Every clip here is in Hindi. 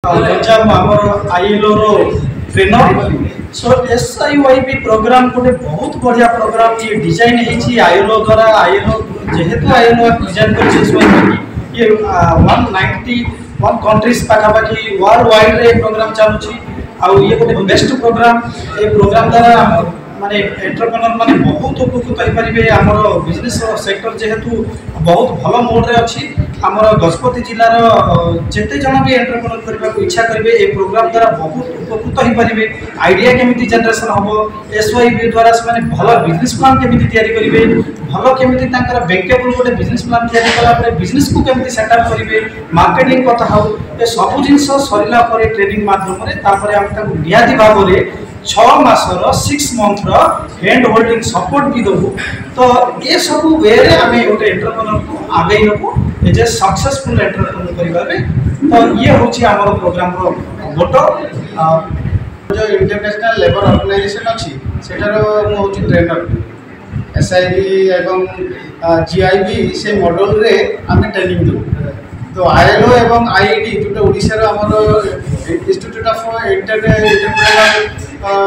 एग्जाम आमर आईएलओ रो ट्रेनर सो एसआईवाईबी प्रोग्राम गोटे बहुत बढ़िया प्रोग्राम ये डिजाइन है आईएलओ द्वारा आईएलओ जेहेतु आईएलओ डिजाइन कर ये 191 कंट्रीज पाखापाखि वर्ल्ड वाइड रे प्रोग्राम चलुची आउ ये गोटे बेस्ट प्रोग्राम ये प्रोग्राम द्वारा माने एंटरप्रेन्योर माने बहुत उपकृत हो पारे आमर बिजनेस सेक्टर जेहेतु बहुत भल मोड रे अच्छी आमर गजपति जिलार जिते जन भी एंटरप्रेन्योर करने को इच्छा करेंगे ए प्रोग्राम द्वारा बहुत उपकृत हो पारे आइडिया केमिति जनरेशन हम एसवाईबी द्वारा से भल बिजनेस प्लान केमिति तैयारी करेंगे भल केमिति तांकर बैंकेबल गोटे बिजनेस प्लान तैयारी कला परे बिजनेस को केमिति सेटअप करेंगे मार्केटिंग कथा हो ए सब जिनस सरिला परे ट्रेनिंग माध्यम रे तापर हम ताको नियादी भाव रे 6 मासर 6 मंथ रो हैंड होल्डिंग सपोर्ट भी दबु तो ये सब वे रे हमें गोटे एंटरप्रेन्योर को आगे नबु एज ए सक्सेसफुल एंटरप्रेन्योर करिबारे तो ये होची हमर प्रोग्राम रो मोटो जो इंटरनेशनल लेबर ऑर्गेनाइजेशन अछि सेटारो मो होची ट्रेनर एसआईबी एवं जीआईबी से मॉडल रे हमें ट्रेनिंग दउ तो आईएलओ एवं आईईडी जोटा ओडिसा रो हमर इंस्टीट्यूट ऑफ एंटरप्रेन्योर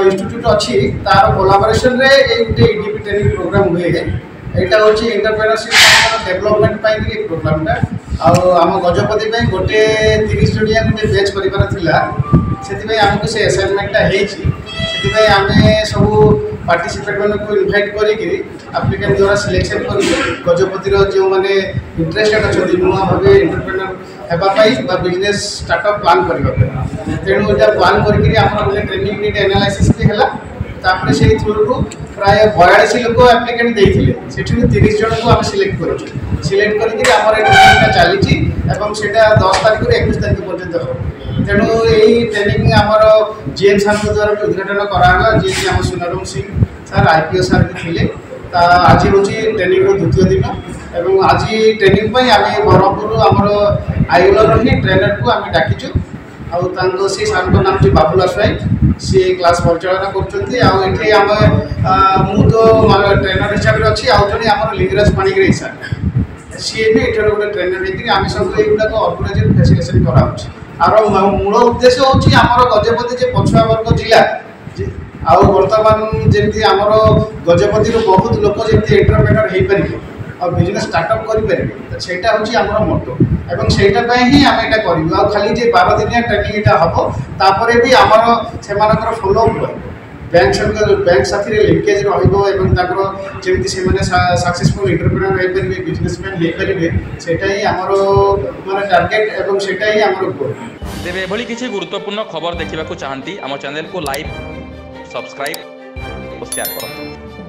इंस्टीट्यूट अच्छी तार कोलाबोरेशन रे एक ईडीपी ट्रेनिंग प्रोग्राम हुए एटा होची एंटरप्रेन्योरशिप डेवलपमेंट पाई एक प्रोग्रामटा आम गजपति पे गोटे 30 जणिया गोटे बैच करिबार थिला सेति आमको से असाइनमेंटटा हेची सेति आमे सब पार्टिसिपेट मन को इनवाइट करी कि एप्लिकेंट द्वारा सिलेक्शन कर गजपति रो जो माने इंटरेस्टेड अछि नुआ भाबे एंटरप्रेन्योर हेबा पाई बा बिजनेस स्टार्टअप प्लान करबा तेणु एटा प्लान करी हमर गोटे ट्रेनिंग नीड एनालिसिस भी हला तापरे से थ्रू प्राय 42 लोक एप्लिकेंट देइथिले सेठी 30 जन को हम सिलेक्ट करछु सिलेक्ट करी हमर ट्रेनिंगटा चलीची एवं सेटा 10 तारिख रे 21 तारिख पर्यंत हो तेणु यही ट्रेनिंग आमर जीएम सर द्वारा उद्घाटन कराला जी कि हम Sunaram Singh sir IPO sir भी थिले आज हूँ ट्रेनिंग द्वितीय दिन एवं आज ट्रेनिंग आम ब्रह्मपुर आमर आईएलओ ही ट्रेनर को आम डाकिचु आउ से सर नाम जी बाबुला स्वाई सी क्लास परिचालना कर मु तो ट्रेनर हिसाब से अच्छी आउ जड़े आम लिंगराज पाणिग्राही सर सी भी ये गोटे ट्रेनर होती आम सब युवा ऑर्गेनाइज फैसिलिटेशन कराऊँ आर मूल उद्देश्य हूँ आमर गजपति जे पछुआ वर्ग जिला आउ बर्तमान जमी आमर गजपति बहुत लोक जमी एंटरप्रेन्योर हो पारे और बिजनेस स्टार्टअप करें सेटा हूँ आमर मोटो एवं सेटा ही आम यहाँ करूँ खाली जे 12 दिनिया ट्रेनिंग यहाँ हम तापर भी आमर से फॉलोअप रहे बैंक साथी लिंकेज रही जमी सक्सेसफुल एंटरप्रेन्योर हो पारे बिजनेसमैन हो पारे सेटा ही आमर माने टार्गेट एवं सेटा ही आमर गोल तेरे एभली किसी गुरुत्वपूर्ण खबर देखा चाहती आम चैनल को लाइक सब्सक्राइब और शेयर करें।